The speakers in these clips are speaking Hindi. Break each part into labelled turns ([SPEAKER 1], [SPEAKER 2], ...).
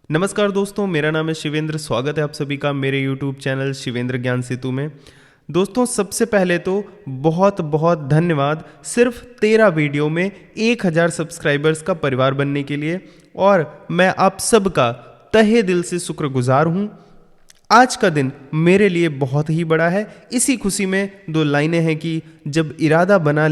[SPEAKER 1] नमस्कार दोस्तों, मेरा नाम है शिवेंद्र। स्वागत है आप सभी का मेरे YouTube चैनल शिवेंद्र ज्ञान सेतु में। दोस्तों, सबसे पहले तो बहुत बहुत धन्यवाद सिर्फ 13 वीडियो में 1000 सब्सक्राइबर्स का परिवार बनने के लिए, और मैं आप सबका तहे दिल से शुक्रगुजार हूँ। आज का दिन मेरे लिए बहुत ही बड़ा है। इसी खुशी में 2 लाइनें हैं कि जब इरादा बना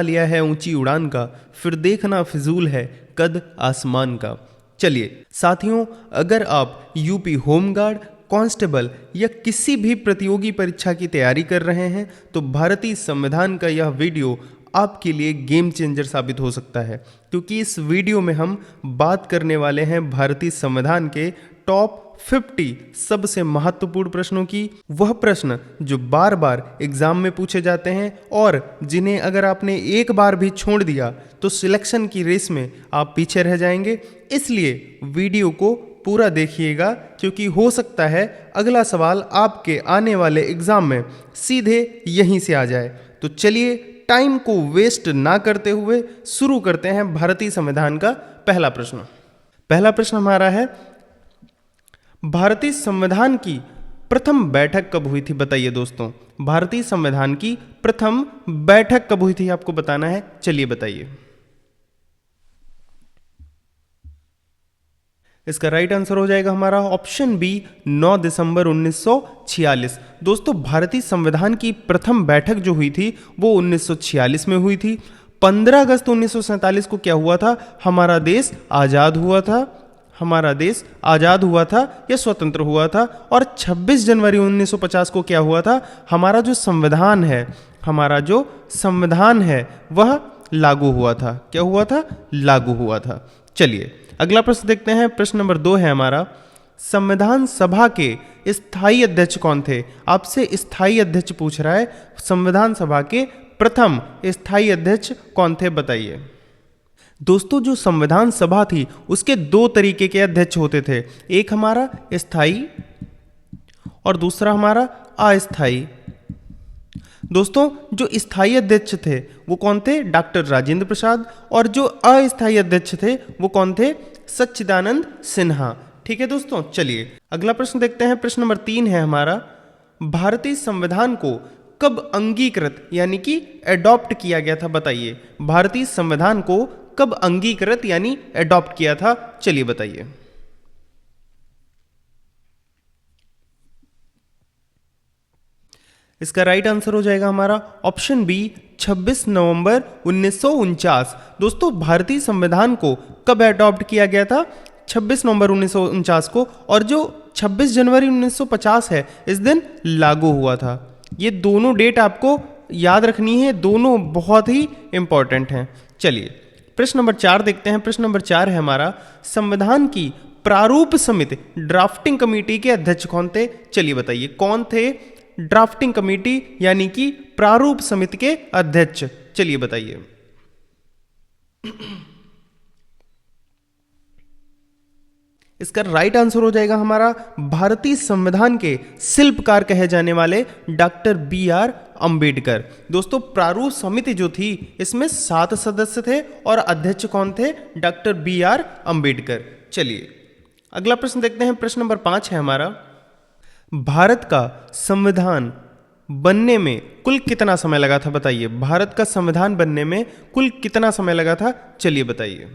[SPEAKER 1] लिया है ऊंची उड़ान का, फिर देखना फिजूल है कद आसमान का। चलिए साथियों, अगर आप यूपी होमगार्ड, कांस्टेबल या किसी भी प्रतियोगी परीक्षा की तैयारी कर रहे हैं तो भारतीय संविधान का यह वीडियो आपके लिए गेम चेंजर साबित हो सकता है, क्योंकि इस वीडियो में हम बात करने वाले हैं भारतीय संविधान के टॉप 50 सबसे महत्वपूर्ण प्रश्नों की। वह प्रश्न जो बार बार एग्जाम में पूछे जाते हैं और जिन्हें अगर आपने एक बार भी छोड़ दिया तो सिलेक्शन की रेस में आप पीछे रह जाएंगे। इसलिए वीडियो को पूरा देखिएगा, क्योंकि हो सकता है अगला सवाल आपके आने वाले एग्जाम में सीधे यहीं से आ जाए। तो चलिए टाइम को वेस्ट ना करते हुए शुरू करते हैं भारतीय संविधान का पहला प्रश्न। पहला प्रश्न हमारा है, भारतीय संविधान की प्रथम बैठक कब हुई थी? बताइए दोस्तों, भारतीय संविधान की प्रथम बैठक कब हुई थी आपको बताना है। चलिए बताइए। इसका राइट आंसर हो जाएगा हमारा ऑप्शन बी, 9 दिसंबर 1946। दोस्तों, भारतीय संविधान की प्रथम बैठक जो हुई थी वो 1946 में हुई थी। 15 अगस्त 1947 को क्या हुआ था? हमारा देश आज़ाद हुआ था या स्वतंत्र हुआ था। और 26 जनवरी 1950 को क्या हुआ था? हमारा जो संविधान है वह लागू हुआ था। क्या हुआ था? लागू हुआ था। चलिए अगला प्रश्न देखते हैं। प्रश्न नंबर 2 है हमारा, संविधान सभा के स्थायी अध्यक्ष कौन थे? आपसे स्थायी अध्यक्ष पूछ रहा है। संविधान सभा के प्रथम स्थायी अध्यक्ष कौन थे? बताइए। दोस्तों, जो संविधान सभा थी उसके 2 तरीके के अध्यक्ष होते थे। एक हमारा स्थायी और दूसरा हमारा अस्थायी। दोस्तों, जो स्थायी अध्यक्ष थे वो कौन थे? डॉक्टर राजेंद्र प्रसाद। और जो अस्थायी अध्यक्ष थे वो कौन थे? सच्चिदानंद सिन्हा। ठीक है दोस्तों, चलिए अगला प्रश्न देखते हैं। प्रश्न नंबर 3 है हमारा, भारतीय संविधान को कब अंगीकृत यानी कि एडॉप्ट किया गया था? बताइए, भारतीय संविधान को कब अंगीकृत यानी एडॉप्ट किया था? चलिए बताइए। इसका राइट आंसर हो जाएगा हमारा ऑप्शन बी, 26 नवंबर 1949। दोस्तों, भारतीय संविधान को कब एडॉप्ट किया गया था? 26 नवंबर 1949 को। और जो 26 जनवरी 1950 है इस दिन लागू हुआ था। ये दोनों डेट आपको याद रखनी है, दोनों बहुत ही इंपॉर्टेंट हैं। चलिए प्रश्न नंबर 4 देखते हैं। प्रश्न नंबर 4 है हमारा, संविधान की प्रारूप समिति ड्राफ्टिंग कमेटी के अध्यक्ष कौन थे? चलिए बताइए कौन थे ड्राफ्टिंग कमेटी यानी कि प्रारूप समिति के अध्यक्ष? चलिए बताइए। इसका राइट आंसर हो जाएगा हमारा भारतीय संविधान के शिल्पकार कहे जाने वाले डॉक्टर BR अंबेडकर। दोस्तों, प्रारूप समिति जो थी इसमें 7 सदस्य थे और अध्यक्ष कौन थे? Doctor BR Ambedkar. चलिए अगला प्रश्न देखते हैं। प्रश्न नंबर 5 है हमारा, भारत का संविधान बनने में कुल कितना समय लगा था? बताइए, भारत का संविधान बनने में कुल कितना समय लगा था? चलिए बताइए।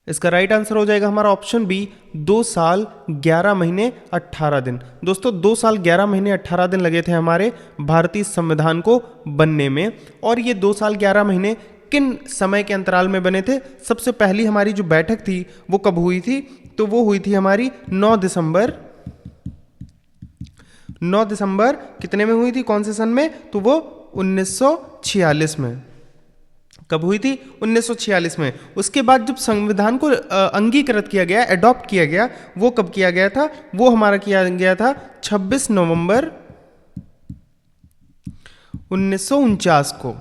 [SPEAKER 1] इसका राइट आंसर हो जाएगा हमारा ऑप्शन बी, 2 साल 11 महीने 18 दिन। दोस्तों, 2 साल 11 महीने 18 दिन लगे थे हमारे भारतीय संविधान को बनने में। और ये 2 साल 11 महीने किन समय के अंतराल में बने थे? सबसे पहली हमारी जो बैठक थी वो कब हुई थी? तो वो हुई थी हमारी 9 दिसंबर कितने में हुई थी? कौन से सन में? तो वो 1946 में। कब हुई थी? 1946 में। उसके बाद जब संविधान को अंगीकृत किया गया, एडॉप्ट किया गया, वो कब किया गया था? वो हमारा किया गया था 26 नवंबर 1949 को।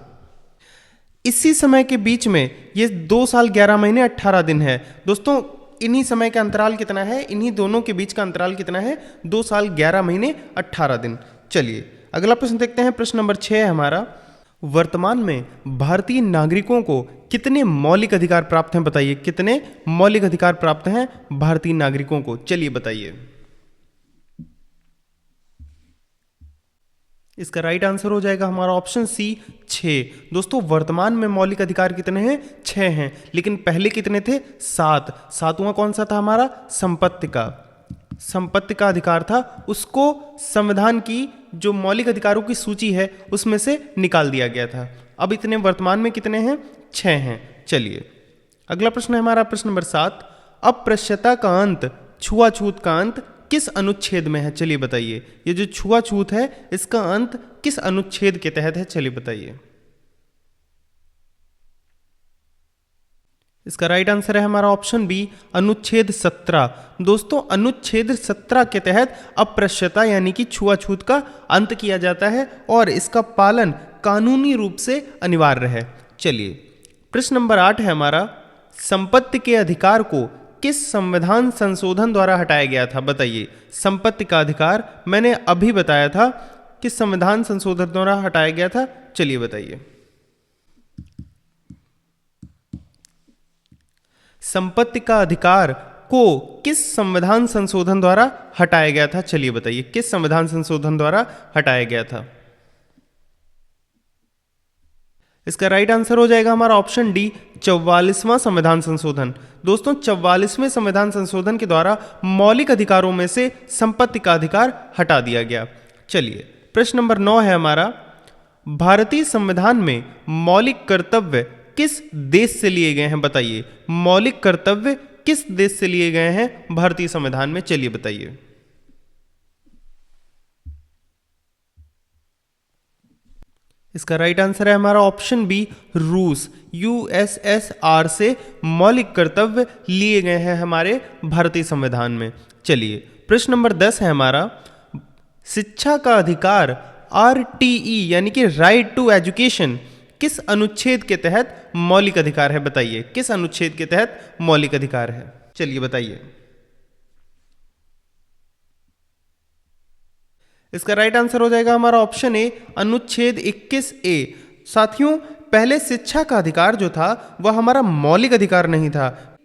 [SPEAKER 1] इसी समय के बीच में ये 2 साल 11 महीने 18 दिन है। दोस्तों, इन्हीं समय का अंतराल कितना है? इन्हीं दोनों के बीच का अंतराल कितना है? 2 साल 11 महीने 18 दिन। चलिए अगला प्रश्न देखते हैं। प्रश्न नंबर 6 है हमारा, वर्तमान में भारतीय नागरिकों को कितने मौलिक अधिकार प्राप्त हैं बताइए, कितने मौलिक अधिकार प्राप्त हैं भारतीय नागरिकों को, चलिए बताइए। इसका राइट आंसर हो जाएगा हमारा ऑप्शन सी 6। दोस्तों वर्तमान में मौलिक अधिकार कितने हैं? 6 हैं, लेकिन पहले कितने थे? 7। सातवां कौन सा था हमारा? संपत्ति का अधिकार था, उसको संविधान की जो मौलिक अधिकारों की सूची है उसमें से निकाल दिया गया था। अब इतने वर्तमान में कितने हैं? 6 हैं। चलिए अगला प्रश्न है हमारा प्रश्न नंबर 7। अस्पृश्यता का अंत, छुआछूत का अंत किस अनुच्छेद में है? चलिए बताइए। ये जो छुआछूत है इसका अंत किस अनुच्छेद के तहत है? चलिए बताइए। इसका राइट आंसर है हमारा ऑप्शन बी, अनुच्छेद 17। दोस्तों अनुच्छेद 17 के तहत अस्पृश्यता यानी कि छुआछूत का अंत किया जाता है और इसका पालन कानूनी रूप से अनिवार्य है। चलिए प्रश्न नंबर 8 है हमारा, संपत्ति के अधिकार को किस संविधान संशोधन द्वारा हटाया गया था? बताइए। संपत्ति का अधिकार मैंने अभी बताया था किस संविधान संशोधन द्वारा हटाया गया था, चलिए बताइए। संपत्ति का अधिकार को किस संविधान संशोधन द्वारा हटाया गया था? चलिए बताइए, किस संविधान संशोधन द्वारा हटाया गया था? इसका राइट आंसर हो जाएगा हमारा ऑप्शन डी, 44वां संविधान संशोधन। दोस्तों 44वें संविधान संशोधन के द्वारा मौलिक अधिकारों में से संपत्ति का अधिकार हटा दिया गया। चलिए प्रश्न नंबर 9 है हमारा, भारतीय संविधान में मौलिक कर्तव्य किस देश से लिए गए हैं? बताइए। मौलिक कर्तव्य किस देश से लिए गए हैं भारतीय संविधान में? चलिए बताइए। इसका राइट आंसर है हमारा ऑप्शन बी, रूस। यूएसएसआर से मौलिक कर्तव्य लिए गए हैं हमारे भारतीय संविधान में। चलिए प्रश्न नंबर 10 है हमारा, शिक्षा का अधिकार आरटीई यानी कि राइट टू एजुकेशन किस अनुच्छेद के तहत मौलिक अधिकार है? बताइए, किस अनुच्छेद के तहत मौलिक अधिकार है? चलिए बताइए। इसका राइट आंसर हो जाएगा हमारा ऑप्शन ए, अनुच्छेद 21A। साथियों पहले शिक्षा का अधिकार जो था वह हमारा मौलिक अधिकार नहीं था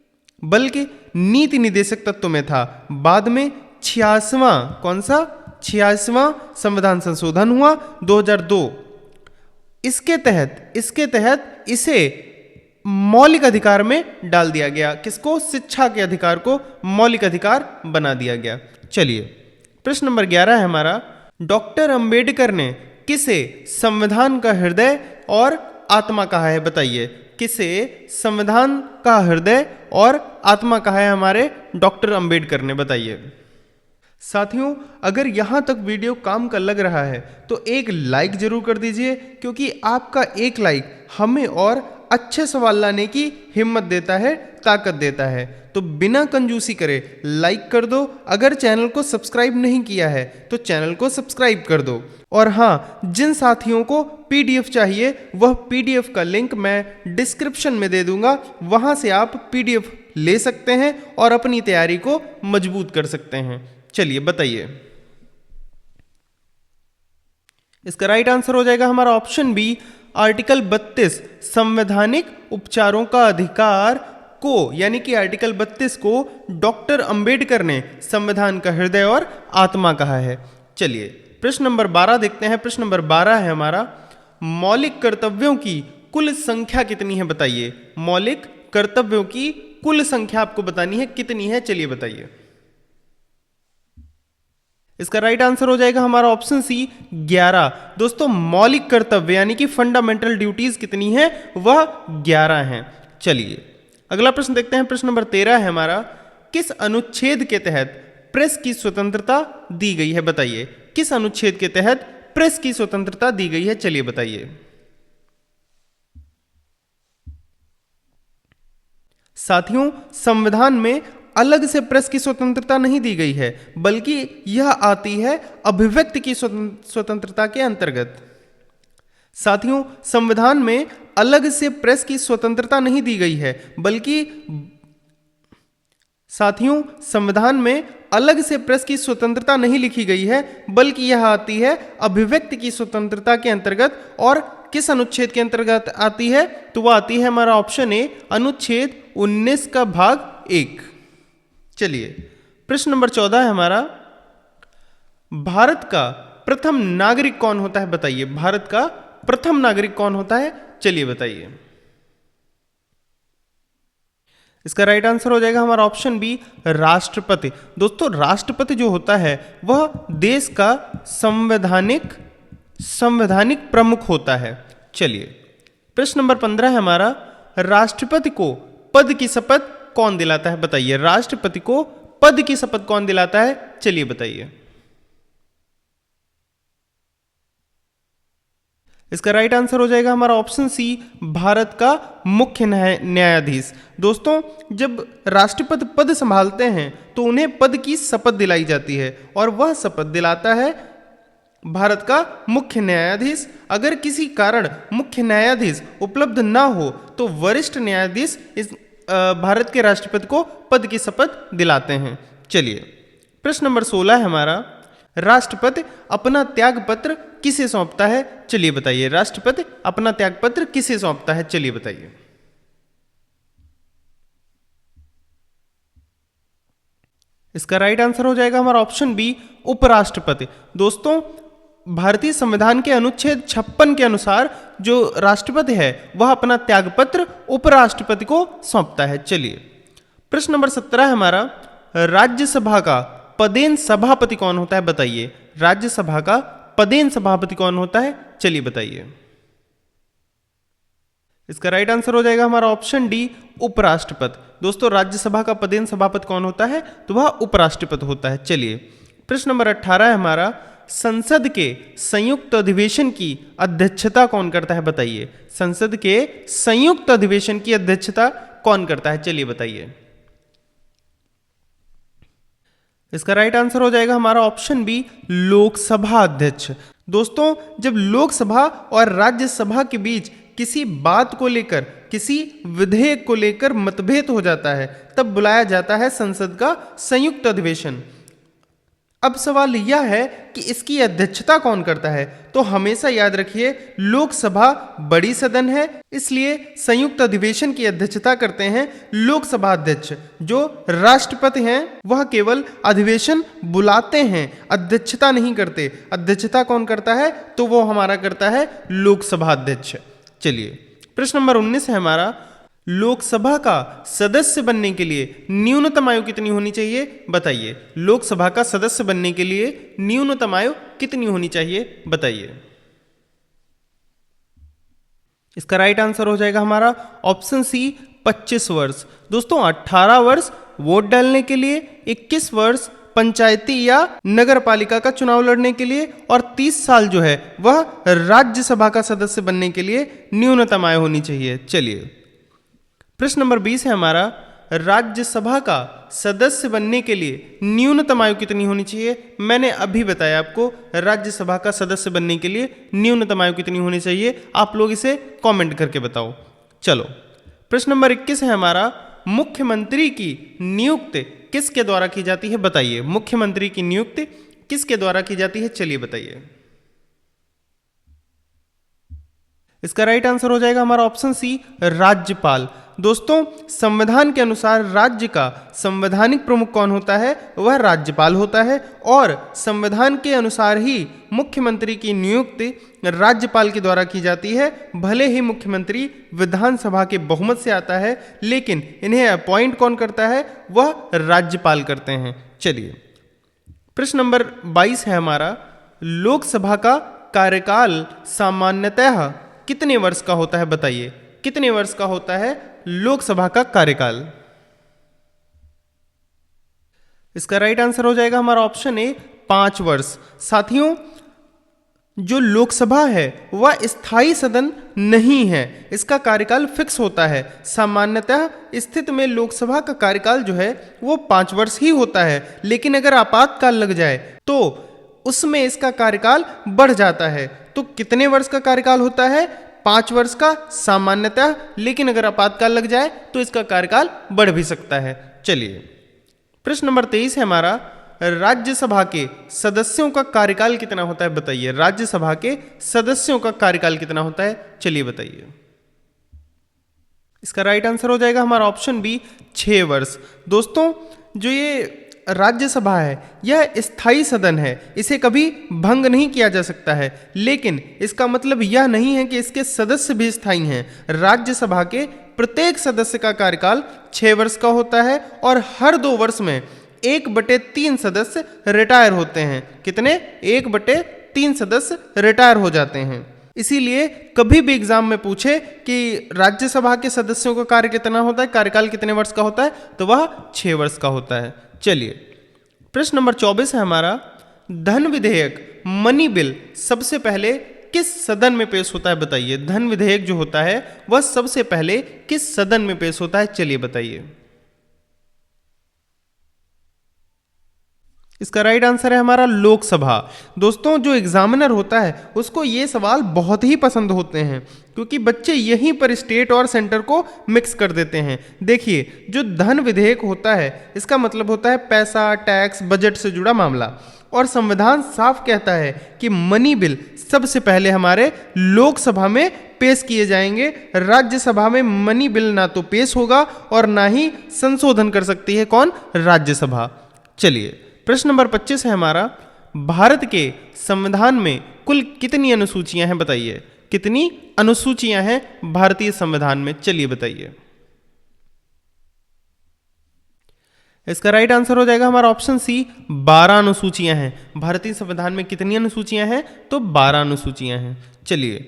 [SPEAKER 1] बल्कि नीति निदेशक तत्व में था। बाद में 86वां कौन सा? 86वां संविधान संशोधन हुआ 2002। इसके तहत इसे मौलिक अधिकार में डाल दिया गया। किसको? शिक्षा के अधिकार को मौलिक अधिकार बना दिया गया। चलिए प्रश्न नंबर 11 है हमारा, डॉक्टर अंबेडकर ने किसे संविधान का हृदय और आत्मा कहा है? बताइए, किसे संविधान का हृदय और आत्मा कहा है हमारे डॉक्टर अंबेडकर ने? बताइए। साथियों अगर यहां तक वीडियो काम का लग रहा है तो एक लाइक जरूर कर दीजिए, क्योंकि आपका एक लाइक हमें और अच्छे सवाल लाने की हिम्मत देता है, ताकत देता है। तो बिना कंजूसी करे लाइक कर दो। अगर चैनल को सब्सक्राइब नहीं किया है तो चैनल को सब्सक्राइब कर दो। और हाँ, जिन साथियों को पीडीएफ चाहिए वह पीडीएफ का लिंक मैं डिस्क्रिप्शन में दे दूंगा, वहां से आप पीडीएफ ले सकते हैं और अपनी तैयारी को मजबूत कर सकते हैं। चलिए बताइए। इसका राइट आंसर हो जाएगा हमारा ऑप्शन बी, आर्टिकल 32 संवैधानिक उपचारों का अधिकार को, यानी कि आर्टिकल 32 को डॉक्टर अंबेडकर ने संविधान का हृदय और आत्मा कहा है। चलिए प्रश्न नंबर 12 देखते हैं। प्रश्न नंबर 12 है हमारा, मौलिक कर्तव्यों की कुल संख्या कितनी है? बताइए। मौलिक कर्तव्यों की कुल संख्या आपको बतानी है, कितनी है? चलिए बताइए। इसका राइट आंसर हो जाएगा हमारा ऑप्शन सी, 11। दोस्तों मौलिक कर्तव्य यानी कि फंडामेंटल ड्यूटीज कितनी है? वह 11 हैं। चलिए अगला प्रश्न देखते हैं। प्रश्न नंबर 13 है हमारा, किस अनुच्छेद के तहत प्रेस की स्वतंत्रता दी गई है? बताइए, किस अनुच्छेद के तहत प्रेस की स्वतंत्रता दी गई है? चलिए बताइए। साथियों संविधान में अलग से प्रेस की स्वतंत्रता नहीं दी गई है, बल्कि यह आती है अभिव्यक्ति की स्वतंत्रता के अंतर्गत। साथियों संविधान में अलग से प्रेस की स्वतंत्रता नहीं दी गई है, बल्कि साथियों संविधान में अलग से प्रेस की स्वतंत्रता नहीं लिखी गई है, बल्कि यह आती है अभिव्यक्ति की स्वतंत्रता के अंतर्गत और किस अनुच्छेद के अंतर्गत आती है? तो वह आती है हमारा ऑप्शन ए, अनुच्छेद 19 का भाग 1। चलिए प्रश्न नंबर 14 है हमारा, भारत का प्रथम नागरिक कौन होता है बताइए। भारत का प्रथम नागरिक कौन होता है, चलिए बताइए। इसका राइट आंसर हो जाएगा हमारा ऑप्शन बी, राष्ट्रपति। दोस्तों राष्ट्रपति जो होता है वह देश का संवैधानिक प्रमुख होता है। चलिए प्रश्न नंबर 15 है हमारा, राष्ट्रपति को पद की शपथ कौन दिलाता है बताइए। राष्ट्रपति को पद की शपथ कौन दिलाता है, चलिए बताइए। इसका राइट आंसर हो जाएगा हमारा ऑप्शन सी, भारत का मुख्य न्यायाधीश। दोस्तों जब राष्ट्रपति पद संभालते हैं तो उन्हें पद की शपथ दिलाई जाती है और वह शपथ दिलाता है भारत का मुख्य न्यायाधीश। अगर किसी कारण मुख्य न्यायाधीश उपलब्ध ना हो तो वरिष्ठ न्यायाधीश इस भारत के राष्ट्रपति को पद की शपथ दिलाते हैं। चलिए प्रश्न नंबर 16 है हमारा, राष्ट्रपति अपना त्याग पत्र किसे सौंपता है, चलिए बताइए। राष्ट्रपति अपना त्याग पत्र किसे सौंपता है, चलिए बताइए। इसका राइट आंसर हो जाएगा हमारा ऑप्शन बी, उपराष्ट्रपति। दोस्तों भारतीय संविधान के अनुच्छेद 56 के अनुसार जो राष्ट्रपति है वह अपना त्यागपत्र उपराष्ट्रपति को सौंपता है। चलिए प्रश्न नंबर 17 है हमारा, राज्यसभा का पदेन सभापति कौन होता है बताइए। राज्यसभा का पदेन सभापति कौन होता है, चलिए बताइए। इसका राइट आंसर हो जाएगा हमारा ऑप्शन डी, उपराष्ट्रपति। दोस्तों राज्यसभा का पदेन सभापति कौन होता है, तो वह उपराष्ट्रपति होता है। चलिए प्रश्न नंबर 18 है हमारा, संसद के संयुक्त अधिवेशन की अध्यक्षता कौन करता है बताइए। संसद के संयुक्त अधिवेशन की अध्यक्षता कौन करता है, चलिए बताइए। इसका राइट आंसर हो जाएगा हमारा ऑप्शन बी, लोकसभा अध्यक्ष। दोस्तों जब लोकसभा और राज्यसभा के बीच किसी बात को लेकर, किसी विधेयक को लेकर मतभेद हो जाता है तब बुलाया जाता है संसद का संयुक्त अधिवेशन। अब सवाल यह है कि इसकी अध्यक्षता कौन करता है, तो हमेशा याद रखिए लोकसभा बड़ी सदन है, इसलिए संयुक्त अधिवेशन की अध्यक्षता करते हैं लोकसभा अध्यक्ष। जो राष्ट्रपति हैं वह केवल अधिवेशन बुलाते हैं, अध्यक्षता नहीं करते। अध्यक्षता कौन करता है, तो वो हमारा करता है लोकसभा अध्यक्ष। चलिए प्रश्न नंबर 19 है हमारा, लोकसभा का सदस्य बनने के लिए न्यूनतम आयु कितनी होनी चाहिए बताइए। लोकसभा का सदस्य बनने के लिए न्यूनतम आयु कितनी होनी चाहिए बताइए। इसका राइट आंसर हो जाएगा हमारा ऑप्शन सी, 25 वर्ष। दोस्तों 18 वर्ष वोट डालने के लिए, 21 वर्ष पंचायती या नगर पालिका का चुनाव लड़ने के लिए और 30 साल जो है वह राज्यसभा का सदस्य बनने के लिए न्यूनतम आयु होनी चाहिए। चलिए प्रश्न नंबर 20 है हमारा, राज्यसभा का सदस्य बनने के लिए न्यूनतम आयु कितनी होनी चाहिए। मैंने अभी बताया आपको राज्यसभा का सदस्य बनने के लिए न्यूनतम आयु कितनी होनी चाहिए, आप लोग इसे कमेंट करके बताओ। चलो प्रश्न नंबर 21 है हमारा, मुख्यमंत्री की नियुक्ति किसके द्वारा की जाती है बताइए। मुख्यमंत्री की नियुक्ति किसके द्वारा की जाती है, चलिए बताइए। इसका राइट आंसर हो जाएगा हमारा ऑप्शन सी, राज्यपाल। दोस्तों संविधान के अनुसार राज्य का संवैधानिक प्रमुख कौन होता है, वह राज्यपाल होता है और संविधान के अनुसार ही मुख्यमंत्री की नियुक्ति राज्यपाल के द्वारा की जाती है। भले ही मुख्यमंत्री विधानसभा के बहुमत से आता है लेकिन इन्हें अपॉइंट कौन करता है, वह राज्यपाल करते हैं। चलिए प्रश्न नंबर 22 है हमारा, लोकसभा का कार्यकाल सामान्यतः कितने वर्ष का होता है बताइए। कितने वर्ष का होता है लोकसभा का कार्यकाल। इसका राइट आंसर हो जाएगा हमारा ऑप्शन ए, 5 वर्ष। साथियों जो लोकसभा है वह स्थायी सदन नहीं है, इसका कार्यकाल फिक्स होता है। सामान्यतः स्थिति में लोकसभा का कार्यकाल जो है वो 5 वर्ष ही होता है, लेकिन अगर आपातकाल लग जाए तो उसमें इसका कार्यकाल बढ़ जाता है। तो कितने वर्ष का कार्यकाल होता है, 5 वर्ष का सामान्यतः, लेकिन अगर आपातकाल लग जाए तो इसका कार्यकाल बढ़ भी सकता है। चलिए प्रश्न नंबर 23 है हमारा, राज्यसभा के सदस्यों का कार्यकाल कितना होता है बताइए। राज्यसभा के सदस्यों का कार्यकाल कितना होता है, चलिए बताइए। इसका राइट आंसर हो जाएगा हमारा ऑप्शन बी, 6 वर्ष। दोस्तों जो ये राज्यसभा है यह स्थायी सदन है, इसे कभी भंग नहीं किया जा सकता है, लेकिन इसका मतलब यह नहीं है कि इसके सदस्य भी स्थायी हैं। राज्यसभा के प्रत्येक सदस्य का कार्यकाल 6 वर्ष का होता है और हर 2 वर्ष में 1/3 सदस्य रिटायर होते हैं। कितने? 1/3 सदस्य रिटायर हो जाते हैं। इसीलिए कभी भी एग्जाम में पूछे कि राज्यसभा के सदस्यों का कार्य कितना होता है, कार्यकाल कितने वर्ष का होता है, तो वह 6 वर्ष का होता है। चलिए प्रश्न नंबर 24 है हमारा, धन विधेयक मनी बिल सबसे पहले किस सदन में पेश होता है बताइए। धन विधेयक जो होता है वह सबसे पहले किस सदन में पेश होता है, चलिए बताइए। इसका राइट आंसर है हमारा लोकसभा। दोस्तों जो एग्जामिनर होता है उसको ये सवाल बहुत ही पसंद होते हैं, क्योंकि बच्चे यहीं पर स्टेट और सेंटर को मिक्स कर देते हैं। देखिए जो धन विधेयक होता है इसका मतलब होता है पैसा, टैक्स, बजट से जुड़ा मामला, और संविधान साफ कहता है कि मनी बिल सबसे पहले हमारे लोकसभा में पेश किए जाएंगे। राज्यसभा में मनी बिल ना तो पेश होगा और ना ही संशोधन कर सकती है कौन, राज्यसभा। चलिए प्रश्न नंबर 25 है हमारा, भारत के संविधान में कुल कितनी अनुसूचियां हैं बताइए। कितनी अनुसूचियां हैं भारतीय संविधान में, चलिए बताइए। इसका राइट आंसर हो जाएगा हमारा ऑप्शन सी, 12 अनुसूचियां हैं। भारतीय संविधान में कितनी अनुसूचियां हैं, तो 12 अनुसूचियां हैं। चलिए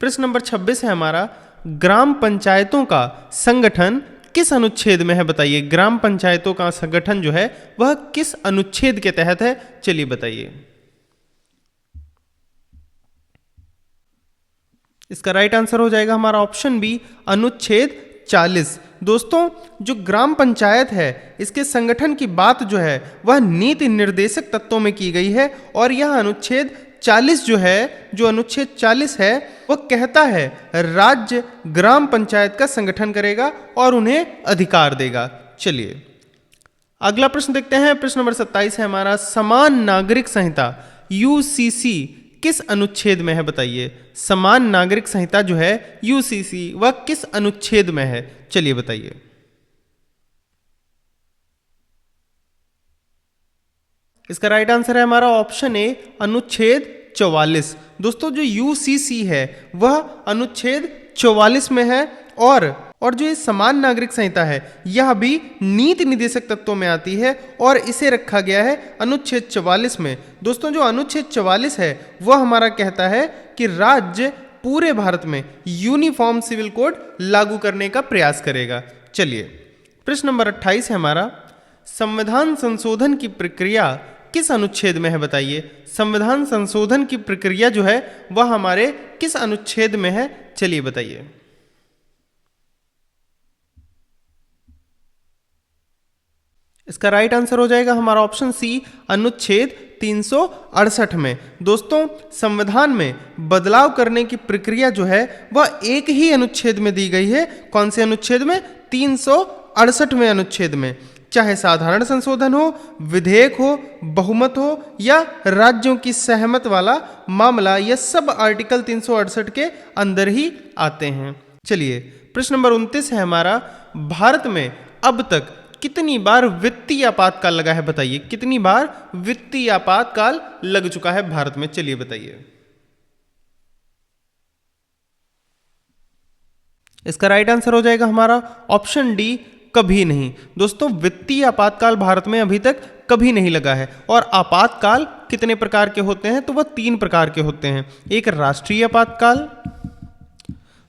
[SPEAKER 1] प्रश्न नंबर 26 है हमारा, ग्राम पंचायतों का संगठन किस अनुच्छेद में है बताइए। ग्राम पंचायतों का संगठन जो है वह किस अनुच्छेद के तहत है, चलिए बताइए। इसका राइट आंसर हो जाएगा हमारा ऑप्शन बी, अनुच्छेद 40। दोस्तों जो ग्राम पंचायत है इसके संगठन की बात जो है वह नीति निर्देशक तत्वों में की गई है, और यह अनुच्छेद 40 जो है, जो अनुच्छेद 40 है वह कहता है राज्य ग्राम पंचायत का संगठन करेगा और उन्हें अधिकार देगा। चलिए अगला प्रश्न देखते हैं। प्रश्न नंबर 27 है हमारा, समान नागरिक संहिता यूसीसी किस अनुच्छेद में है बताइए। समान नागरिक संहिता जो है यूसीसी वह किस अनुच्छेद में है, चलिए बताइए। इसका राइट आंसर है हमारा ऑप्शन ए, अनुच्छेद 44। दोस्तों जो यूसीसी है वह अनुच्छेद 44 में है, और जो ये समान नागरिक संहिता है यह भी नीति निर्देशक तत्वों में आती है और इसे रखा गया है अनुच्छेद 44 में। दोस्तों जो अनुच्छेद 44 है वह हमारा कहता है कि राज्य पूरे भारत में यूनिफॉर्म सिविल कोड लागू करने का प्रयास करेगा। चलिए प्रश्न नंबर 28 है हमारा, संविधान संशोधन की प्रक्रिया किस अनुच्छेद में है बताइए। संविधान संशोधन की प्रक्रिया जो है वह हमारे किस अनुच्छेद में है, चलिए बताइए। इसका राइट आंसर हो जाएगा हमारा ऑप्शन सी, अनुच्छेद 368 में। दोस्तों संविधान में बदलाव करने की प्रक्रिया जो है वह एक ही अनुच्छेद में दी गई है। कौन से अनुच्छेद में? 368वें अनुच्छेद में। चाहे साधारण संशोधन हो, विधेयक हो, बहुमत हो या राज्यों की सहमत वाला मामला, यह सब आर्टिकल 368 के अंदर ही आते हैं। चलिए प्रश्न नंबर 29 है हमारा, भारत में अब तक कितनी बार वित्तीय आपातकाल लगा है बताइए। कितनी बार वित्तीय आपातकाल लग चुका है भारत में, चलिए बताइए। इसका राइट आंसर हो जाएगा हमारा ऑप्शन डी, कभी नहीं। दोस्तों वित्तीय आपातकाल भारत में अभी तक कभी नहीं लगा है। और आपातकाल कितने प्रकार के होते हैं, तो वह 3 प्रकार के होते हैं। एक राष्ट्रीय आपातकाल,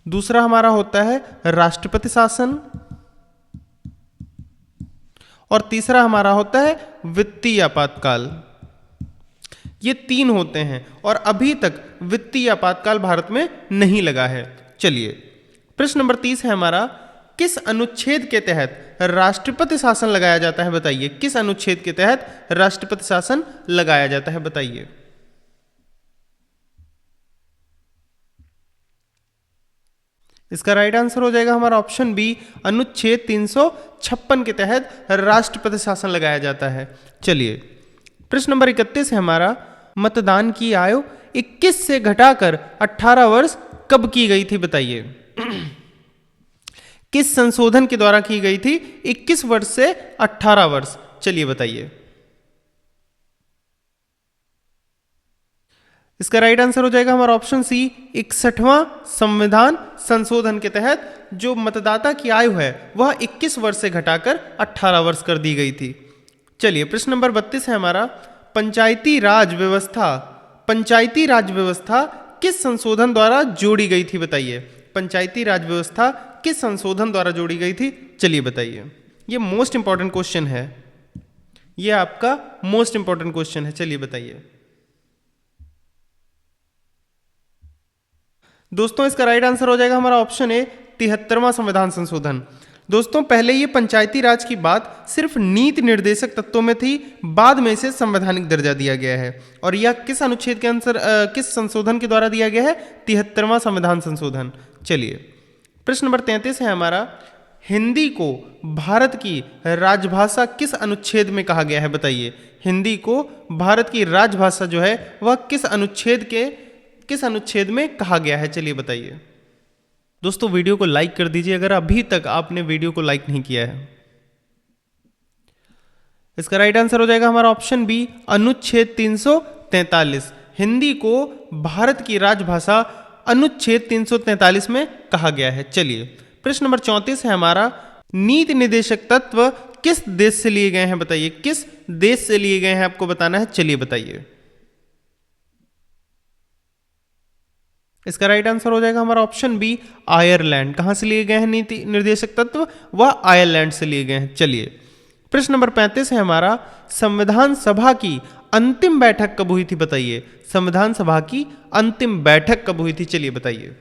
[SPEAKER 1] दूसरा हमारा होता है राष्ट्रपति शासन, और तीसरा हमारा होता है वित्तीय आपातकाल। ये 3 होते हैं और अभी तक वित्तीय आपातकाल भारत में नहीं लगा है। चलिए प्रश्न नंबर 30 है हमारा, किस अनुच्छेद के तहत राष्ट्रपति शासन लगाया जाता है बताइए। किस अनुच्छेद के तहत राष्ट्रपति शासन लगाया जाता है बताइए। इसका राइट आंसर हो जाएगा हमारा ऑप्शन बी, अनुच्छेद 356 के तहत राष्ट्रपति शासन लगाया जाता है। चलिए प्रश्न नंबर 31 है हमारा, मतदान की आयु 21 से घटाकर 18 वर्ष कब की गई थी बताइए। किस संशोधन के द्वारा की गई थी 21 वर्ष से 18 वर्ष, चलिए बताइए। इसका राइट आंसर हो जाएगा हमारा ऑप्शन सी, 61वां संविधान संशोधन के तहत जो मतदाता की आयु है वह 21 वर्ष से घटाकर 18 वर्ष कर दी गई थी। चलिए प्रश्न नंबर 32 है हमारा, पंचायती राज व्यवस्था किस संशोधन द्वारा जोड़ी गई थी बताइए। पंचायती राज व्यवस्था किस संशोधन द्वारा जोड़ी गई थी, चलिए बताइए। ये मोस्ट इंपॉर्टेंट क्वेश्चन है, ये आपका मोस्ट इंपॉर्टेंट क्वेश्चन है, चलिए बताइए। दोस्तों इसका राइट आंसर हो जाएगा हमारा ऑप्शन ए, 73वां संविधान संशोधन। दोस्तों पहले ये पंचायती राज की बात सिर्फ नीति निर्देशक तत्वों में थी, बाद में इसे संवैधानिक दर्जा दिया गया है। और यह किस अनुच्छेद के अनुसार किस संशोधन के द्वारा दिया गया है, 73वां संविधान संशोधन। चलिए प्रश्न नंबर 33 है हमारा, हिंदी को भारत की राजभाषा किस अनुच्छेद में कहा गया है बताइए। हिंदी को भारत की राजभाषा जो है वह किस अनुच्छेद में कहा गया है, चलिए बताइए। दोस्तों वीडियो को लाइक कर दीजिए अगर अभी तक आपने वीडियो को लाइक नहीं किया है। इसका राइट आंसर हो जाएगा हमारा ऑप्शन बी, अनुच्छेद 343। हिंदी को भारत की राजभाषा अनुच्छेद 343 में कहा गया है। चलिए प्रश्न नंबर 34 है हमारा, नीति निर्देशक तत्व किस देश से लिए गए हैं बताइए। किस देश से लिए गए हैं आपको बताना है, चलिए बताइए। इसका राइट आंसर हो जाएगा हमारा ऑप्शन बी, आयरलैंड। कहां से लिए गए हैं नीति निर्देशक तत्व, वह आयरलैंड से लिए गए हैं। चलिए प्रश्न नंबर 35 है हमारा, संविधान सभा की अंतिम बैठक कब हुई थी बताइए। संविधान सभा की अंतिम बैठक कब हुई थी, चलिए बताइए।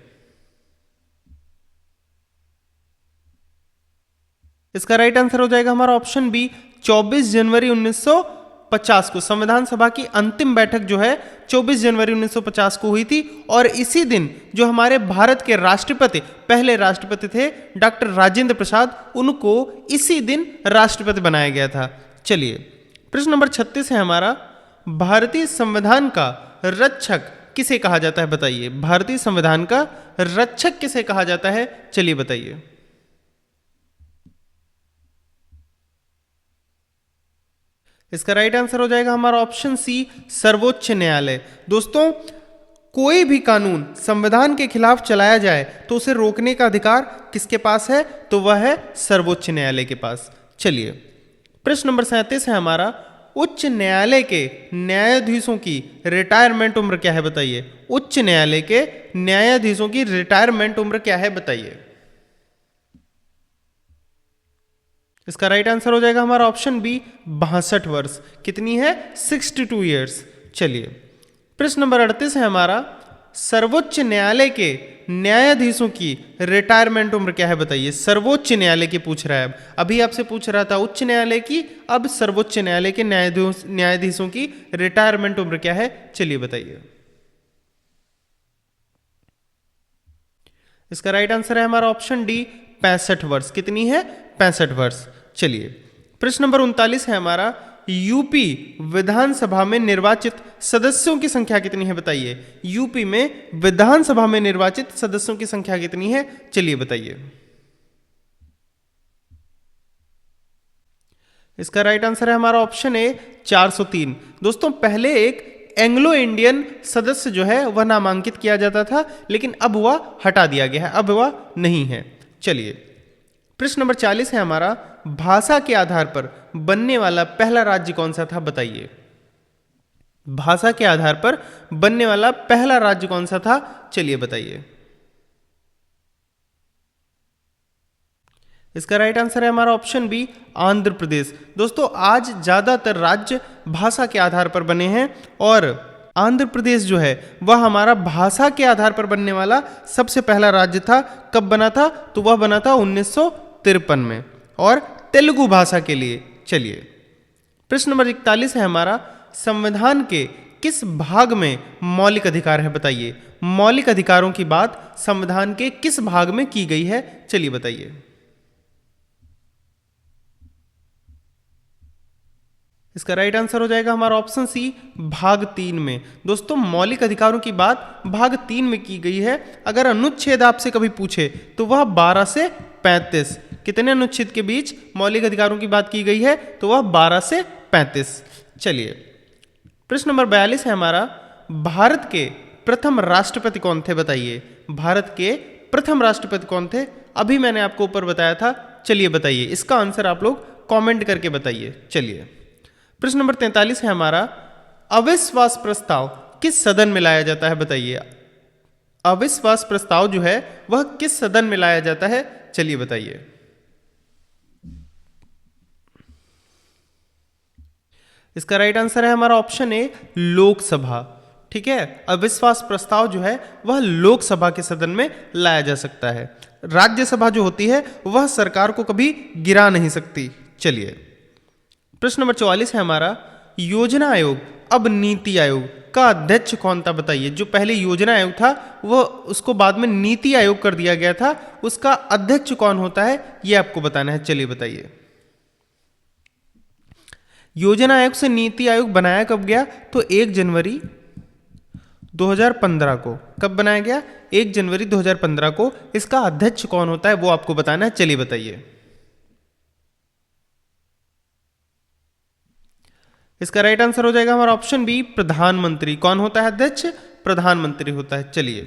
[SPEAKER 1] इसका राइट आंसर हो जाएगा हमारा ऑप्शन बी, 24 जनवरी 1950 को। संविधान सभा की अंतिम बैठक जो है 24 जनवरी 1950 को हुई थी। और इसी दिन जो हमारे भारत के राष्ट्रपति, पहले राष्ट्रपति थे डॉक्टर राजेंद्र प्रसाद, उनको इसी दिन राष्ट्रपति बनाया गया था। चलिए प्रश्न नंबर 36 है हमारा, भारतीय संविधान का रक्षक किसे कहा जाता है बताइए। भारतीय संविधान का रक्षक किसे कहा जाता है, चलिए बताइए। इसका राइट आंसर हो जाएगा हमारा ऑप्शन सी, सर्वोच्च न्यायालय। दोस्तों कोई भी कानून संविधान के खिलाफ चलाया जाए तो उसे रोकने का अधिकार किसके पास है, तो वह है सर्वोच्च न्यायालय के पास। चलिए प्रश्न नंबर 37 है हमारा, उच्च न्यायालय के न्यायाधीशों की रिटायरमेंट उम्र क्या है बताइए। उच्च न्यायालय के न्यायाधीशों की रिटायरमेंट उम्र क्या है बताइए। इसका राइट आंसर हो जाएगा हमारा ऑप्शन बी, 62 वर्ष। कितनी है, 62 ईयर्स। चलिए प्रश्न नंबर 38 है हमारा, सर्वोच्च न्यायालय के न्यायाधीशों की रिटायरमेंट उम्र क्या है बताइए। सर्वोच्च न्यायालय की पूछ रहा है, अभी आपसे पूछ रहा था उच्च न्यायालय की, अब सर्वोच्च न्यायालय के न्यायाधीशों की रिटायरमेंट उम्र क्या है, चलिए बताइए। इसका राइट आंसर है हमारा ऑप्शन डी, 65 वर्ष। कितनी है, 65 वर्ष। चलिए प्रश्न नंबर 39 है हमारा, यूपी विधानसभा में निर्वाचित सदस्यों की संख्या कितनी है बताइए। यूपी में विधानसभा में निर्वाचित सदस्यों की संख्या कितनी है, चलिए बताइए। इसका राइट आंसर है हमारा ऑप्शन ए, 403। दोस्तों पहले एक एंग्लो इंडियन सदस्य जो है वह नामांकित किया जाता था, लेकिन अब वह हटा दिया गया है, अब वह नहीं है। चलिए प्रश्न नंबर 40 है हमारा, भाषा के आधार पर बनने वाला पहला राज्य कौन सा था बताइए। भाषा के आधार पर बनने वाला पहला राज्य कौन सा था, चलिए बताइए। इसका राइट आंसर है हमारा ऑप्शन बी, आंध्र प्रदेश। दोस्तों आज ज्यादातर राज्य भाषा के आधार पर बने हैं और आंध्र प्रदेश जो है वह हमारा भाषा के आधार पर बनने वाला सबसे पहला राज्य था। कब बना था, तो वह बना था 1953 में, और तेलुगु भाषा के लिए। चलिए प्रश्न नंबर 41 है हमारा, संविधान के किस भाग में मौलिक अधिकार है बताइए। मौलिक अधिकारों की बात संविधान के किस भाग में की गई है, चलिए बताइए। इसका राइट आंसर हो जाएगा हमारा ऑप्शन सी, भाग 3 में। दोस्तों मौलिक अधिकारों की बात भाग 3 में की गई है। अगर अनुच्छेद आपसे कभी पूछे तो वह 12 से 35, कितने अनुच्छेद के बीच मौलिक अधिकारों की बात की गई है, तो वह 12 से 35। चलिए प्रश्न नंबर 42 है हमारा, भारत के प्रथम राष्ट्रपति कौन थे बताइए। भारत के प्रथम राष्ट्रपति कौन थे, अभी मैंने आपको ऊपर बताया था। चलिए बताइए, इसका आंसर आप लोग कमेंट करके बताइए। चलिए प्रश्न नंबर 43 है हमारा, अविश्वास प्रस्ताव किस सदन में लाया जाता है बताइए। अविश्वास प्रस्ताव जो है वह किस सदन में लाया जाता है, चलिए बताइए। इसका राइट आंसर है हमारा ऑप्शन ए, लोकसभा। ठीक है, अविश्वास प्रस्ताव जो है वह लोकसभा के सदन में लाया जा सकता है। राज्यसभा जो होती है वह सरकार को कभी गिरा नहीं सकती। चलिए प्रश्न नंबर 44 है हमारा, योजना आयोग अब नीति आयोग का अध्यक्ष कौन था बताइए। जो पहले योजना आयोग था वह उसको बाद में नीति आयोग कर दिया गया था, उसका अध्यक्ष कौन होता है यह आपको बताना है। चलिए बताइए। योजना आयोग से नीति आयोग बनाया कब गया, तो 1 जनवरी 2015 को। कब बनाया गया, 1 जनवरी 2015 को। इसका अध्यक्ष कौन होता है वो आपको बताना है। चलिए बताइए। इसका राइट आंसर हो जाएगा हमारा ऑप्शन बी, प्रधानमंत्री। कौन होता है अध्यक्ष, प्रधानमंत्री होता है। चलिए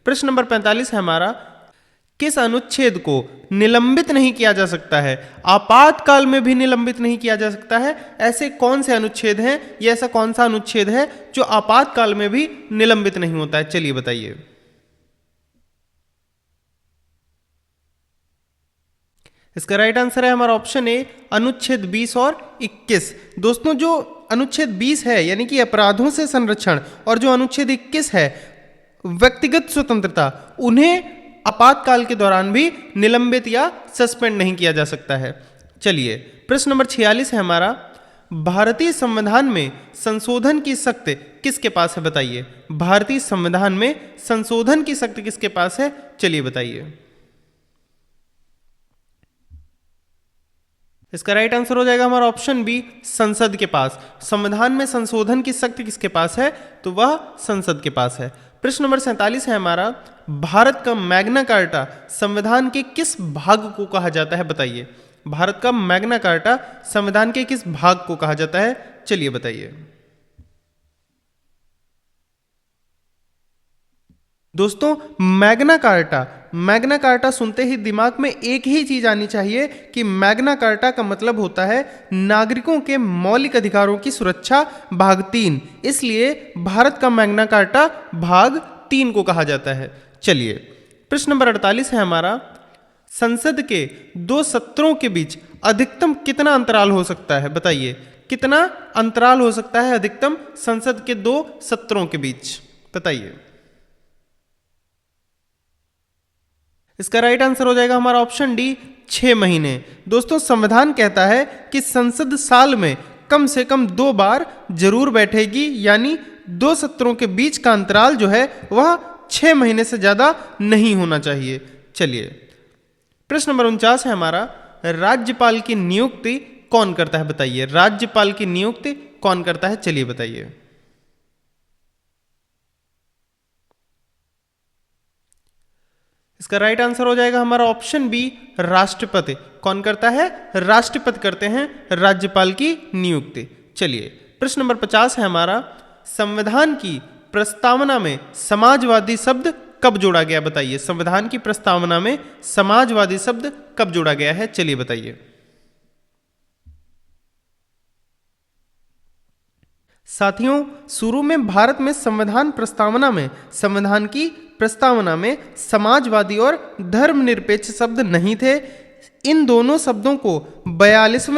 [SPEAKER 1] प्रश्न नंबर 45 है हमारा, किस अनुच्छेद को निलंबित नहीं किया जा सकता है, आपातकाल में भी निलंबित नहीं किया जा सकता है। ऐसे कौन से अनुच्छेद हैं, या ऐसा कौन सा अनुच्छेद है जो आपातकाल में भी निलंबित नहीं होता है, चलिए बताइए। इसका राइट आंसर है हमारा ऑप्शन ए, अनुच्छेद 20 और 21। दोस्तों जो अनुच्छेद 20 है यानी कि अपराधों से संरक्षण, और जो अनुच्छेद 21 है व्यक्तिगत स्वतंत्रता, उन्हें आपातकाल के दौरान भी निलंबित या सस्पेंड नहीं किया जा सकता है। चलिए प्रश्न नंबर 46 है हमारा, भारतीय संविधान में संशोधन की शक्ति किसके पास है बताइए। भारतीय संविधान में संशोधन की शक्ति किसके पास है, चलिए बताइए। इसका राइट आंसर हो जाएगा हमारा ऑप्शन बी, संसद के पास। संविधान में संशोधन की शक्ति किसके पास है, तो वह संसद के पास है। प्रश्न नंबर 47 है हमारा, भारत का मैग्ना कार्टा संविधान के किस भाग को कहा जाता है बताइए। भारत का मैग्ना कार्टा संविधान के किस भाग को कहा जाता है, चलिए बताइए। दोस्तों मैग्ना कार्टा सुनते ही दिमाग में एक ही चीज आनी चाहिए कि मैग्ना कार्टा का मतलब होता है नागरिकों के मौलिक अधिकारों की सुरक्षा, भाग 3। इसलिए भारत का मैग्ना कार्टा भाग 3 को कहा जाता है। चलिए प्रश्न नंबर 48 है हमारा, संसद के 2 सत्रों के बीच अधिकतम कितना अंतराल हो सकता है बताइए। कितना अंतराल हो सकता है अधिकतम संसद के 2 सत्रों के बीच, बताइए। इसका राइट आंसर हो जाएगा हमारा ऑप्शन डी, 6 महीने। दोस्तों संविधान कहता है कि संसद साल में कम से कम 2 बार जरूर बैठेगी, यानी 2 सत्रों के बीच का अंतराल जो है वह 6 महीने से ज्यादा नहीं होना चाहिए। चलिए प्रश्न नंबर 49 है हमारा, राज्यपाल की नियुक्ति कौन करता है बताइए। राज्यपाल की नियुक्ति कौन करता है, चलिए बताइए। इसका राइट आंसर हो जाएगा हमारा ऑप्शन बी, राष्ट्रपति। कौन करता है, राष्ट्रपति करते हैं राज्यपाल की नियुक्ति। चलिए प्रश्न नंबर 50 है हमारा, संविधान की प्रस्तावना में समाजवादी शब्द कब जोड़ा गया बताइए। संविधान की प्रस्तावना में समाजवादी शब्द कब जोड़ा गया है, चलिए बताइए। साथियों शुरू में भारत में संविधान की प्रस्तावना में समाजवादी और धर्मनिरपेक्ष शब्द नहीं थे। इन दोनों शब्दों को 42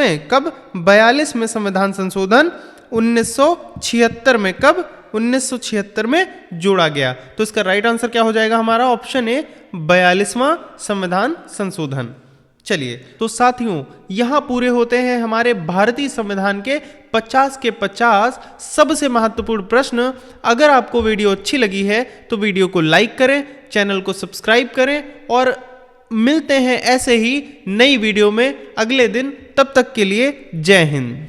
[SPEAKER 1] में संविधान संशोधन 1976 में, कब 1976 में जोड़ा गया। तो इसका राइट आंसर क्या हो जाएगा हमारा ऑप्शन ए, 42वां संविधान संशोधन। चलिए तो साथियों यहां पूरे होते हैं हमारे भारतीय संविधान के 50 के 50 सबसे महत्वपूर्ण प्रश्न। अगर आपको वीडियो अच्छी लगी है तो वीडियो को लाइक करें, चैनल को सब्सक्राइब करें, और मिलते हैं ऐसे ही नई वीडियो में अगले दिन। तब तक के लिए जय हिंद।